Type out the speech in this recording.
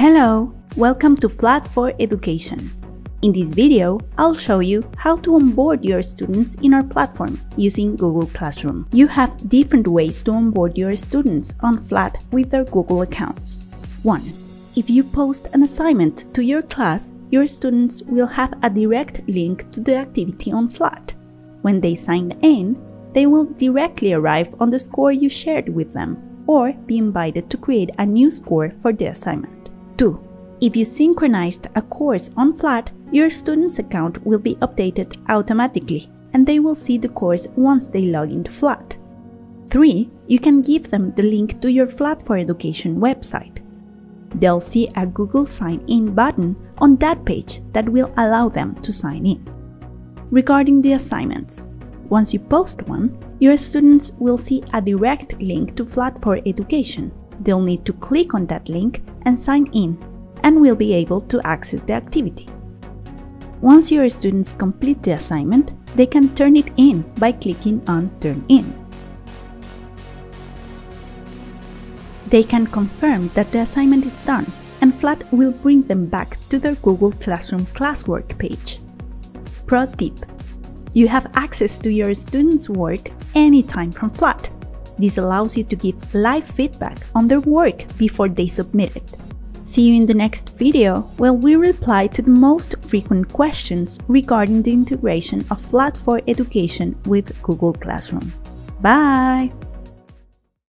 Hello, welcome to Flat for Education. In this video, I'll show you how to onboard your students in our platform using Google Classroom. You have different ways to onboard your students on Flat with their Google accounts. 1. If you post an assignment to your class, your students will have a direct link to the activity on Flat. When they sign in, they will directly arrive on the score you shared with them or be invited to create a new score for the assignment. 2. If you synchronized a course on Flat, your student's account will be updated automatically and they will see the course once they log into Flat. 3. You can give them the link to your Flat for Education website. They'll see a Google Sign In button on that page that will allow them to sign in. Regarding the assignments, once you post one, your students will see a direct link to Flat for Education. They'll need to click on that link and sign in, and will be able to access the activity. Once your students complete the assignment, they can turn it in by clicking on Turn In. They can confirm that the assignment is done, and Flat will bring them back to their Google Classroom classwork page. Pro tip: you have access to your students' work anytime from Flat. This allows you to give live feedback on their work before they submit it. See you in the next video where we reply to the most frequent questions regarding the integration of Flat for Education with Google Classroom. Bye!